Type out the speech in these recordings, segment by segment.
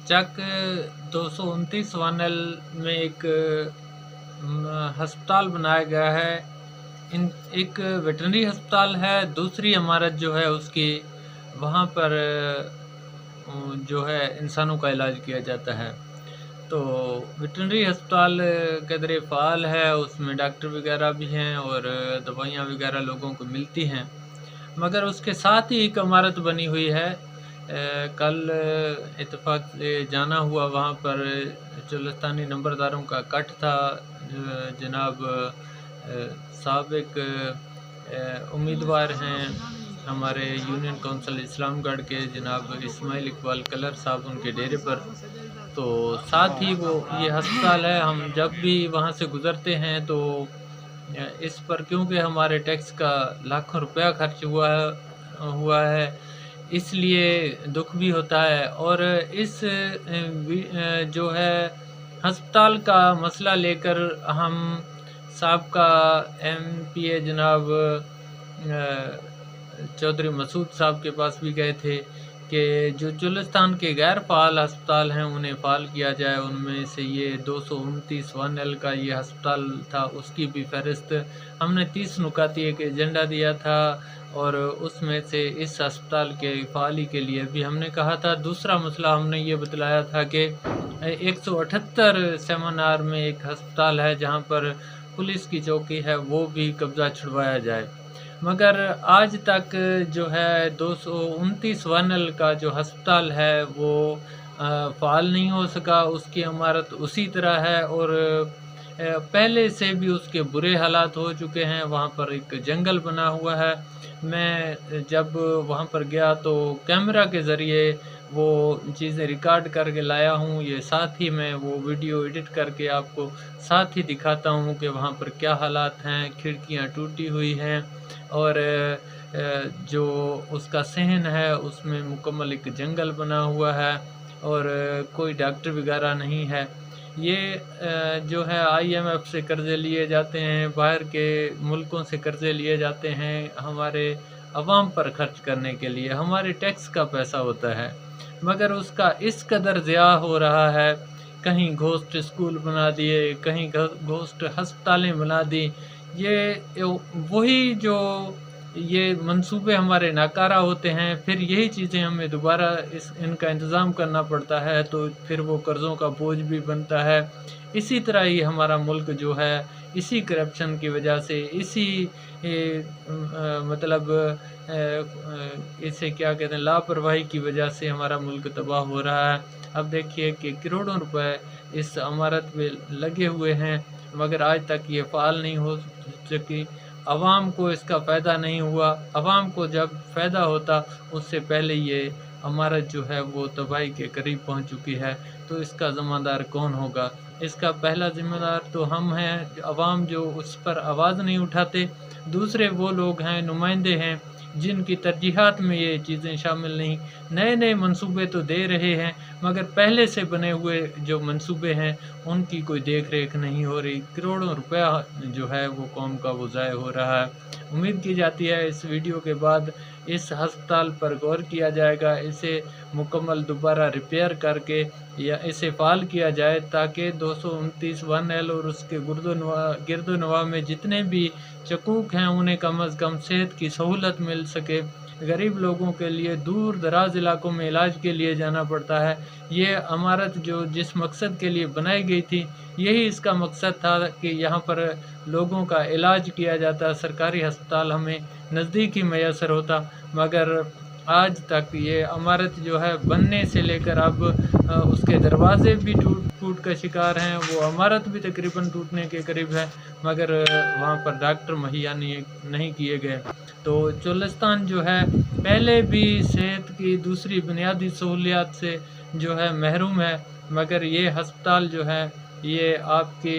चक 229 वानल में एक हस्पताल बनाया गया है। एक वेटरनरी हस्पताल है, दूसरी इमारत जो है उसकी वहाँ पर जो है इंसानों का इलाज किया जाता है। तो वेटरनरी अस्पताल कदरे फ़ाल है, उसमें डॉक्टर वगैरह भी हैं और दवाइयाँ वगैरह लोगों को मिलती हैं। मगर उसके साथ ही एक इमारत बनी हुई है। कल इत्तेफ़ाक से जाना हुआ, वहाँ पर चोलिस्तानी नंबरदारों का कट था। जनाब साबिक़ उम्मीदवार हैं हमारे यूनियन काउंसिल इस्लामगढ़ के जनाब इस्माइल इकबाल कलर साहब, उनके डेरे पर। तो साथ ही वो ये अस्पताल है। हम जब भी वहाँ से गुज़रते हैं तो इस पर, क्योंकि हमारे टैक्स का लाखों रुपया खर्च हुआ है, इसलिए दुख भी होता है। और इस जो है अस्पताल का मसला लेकर हम साबका एमपीए जनाब चौधरी मसूद साहब के पास भी गए थे कि जो चोलिस्तान के गैर फ़ाल अस्पताल हैं उन्हें फ़ाल किया जाए। उनमें से ये 229 वानल का ये अस्पताल था, उसकी भी फ़हरिस्त हमने 30 नुकाती एक एजेंडा दिया था और उसमें से इस अस्पताल के फ़ाली के लिए भी हमने कहा था। दूसरा मसला हमने ये बतलाया था कि 178 सेमिनार में एक अस्पताल है जहाँ पर पुलिस की चौकी है, वो भी कब्ज़ा छुड़वाया जाए। मगर आज तक जो है 229 वानल का जो अस्पताल है वो फ़ाल नहीं हो सका। उसकी इमारत उसी तरह है और पहले से भी उसके बुरे हालात हो चुके हैं। वहाँ पर एक जंगल बना हुआ है। मैं जब वहाँ पर गया तो कैमरा के ज़रिए वो चीज़ें रिकॉर्ड करके लाया हूँ। ये साथ ही मैं वो वीडियो एडिट करके आपको साथ ही दिखाता हूँ कि वहाँ पर क्या हालात हैं। खिड़कियाँ टूटी हुई हैं और जो उसका सहन है उसमें मुकम्मल एक जंगल बना हुआ है और कोई डॉक्टर वगैरह नहीं है। ये जो है आईएमएफ से कर्ज़े लिए जाते हैं, बाहर के मुल्कों से कर्ज़े लिए जाते हैं हमारे अवाम पर खर्च करने के लिए। हमारे टैक्स का पैसा होता है, मगर उसका इस कदर ज़िया हो रहा है। कहीं घोस्ट स्कूल बना दिए, कहीं घोस्ट हस्पतालें बना दी। ये वही जो ये मंसूबे हमारे नाकारा होते हैं, फिर यही चीज़ें हमें दोबारा इनका इंतज़ाम करना पड़ता है, तो फिर वो कर्ज़ों का बोझ भी बनता है। इसी तरह ही हमारा मुल्क जो है, इसी करप्शन की वजह से, इसी मतलब इसे क्या कहते हैं, लापरवाही की वजह से हमारा मुल्क तबाह हो रहा है। अब देखिए कि करोड़ों रुपए इस इमारत पे लगे हुए हैं, मगर आज तक ये फ़ाल नहीं हो सकी। अवाम को इसका फ़ायदा नहीं हुआ। अवाम को जब फ़ायदा होता, उससे पहले ये इमारत जो है वो तबाही के करीब पहुंच चुकी है। तो इसका ज़िम्मेदार कौन होगा? इसका पहला ज़िम्मेदार तो हम हैं, अवाम जो उस पर आवाज़ नहीं उठाते। दूसरे वो लोग हैं, नुमाइंदे हैं, जिनकी तरजीहात में ये चीज़ें शामिल नहीं। नए-नए मंसूबे तो दे रहे हैं, मगर पहले से बने हुए जो मंसूबे हैं, उनकी कोई देख-रेख नहीं हो रही। करोड़ों रुपया जो है वो कौम का वो ज़ाय हो रहा है। उम्मीद की जाती है इस वीडियो के बाद इस अस्पताल पर गौर किया जाएगा, इसे मुकम्मल दोबारा रिपेयर करके या इसे फ़ाल किया जाए, ताकि 229 1L और उसके गिरदो-नवाह में जितने भी चकूक हैं उन्हें कम अज़ कम सेहत की सहूलत मिल सके। गरीब लोगों के लिए दूर दराज इलाकों में इलाज के लिए जाना पड़ता है। ये इमारत जो जिस मकसद के लिए बनाई गई थी, यही इसका मकसद था कि यहाँ पर लोगों का इलाज किया जाता, सरकारी अस्पताल हमें नज़दीक ही मैसर होता। मगर आज तक ये इमारत जो है बनने से लेकर अब उसके दरवाज़े भी टूट का शिकार हैं, वो इमारत भी तकरीबन टूटने के करीब है, मगर वहाँ पर डॉक्टर मुहैया नहीं किए गए। तो चोलिस्तान जो है पहले भी सेहत की दूसरी बुनियादी सहूलियात से जो है महरूम है, मगर ये अस्पताल जो है ये आपकी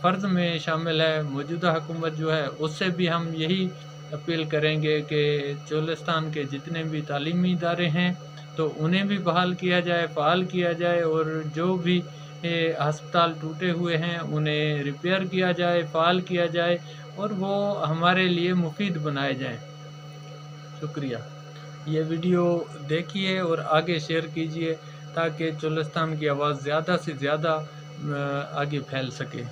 फ़र्ज़ में शामिल है। मौजूदा हुकूमत जो है उससे भी हम यही अपील करेंगे कि चोलिस्तान के जितने भी तालीमी इदारे हैं तो उन्हें भी बहाल किया जाए, फ़ाल किया जाए और जो भी अस्पताल टूटे हुए हैं उन्हें रिपेयर किया जाए, फ़ाल किया जाए और वो हमारे लिए मुफ़ीद बनाए जाएँ। शुक्रिया। ये वीडियो देखिए और आगे शेयर कीजिए تاکہ چولستان کی آواز زیادہ سے زیادہ آگے پھیل سکے۔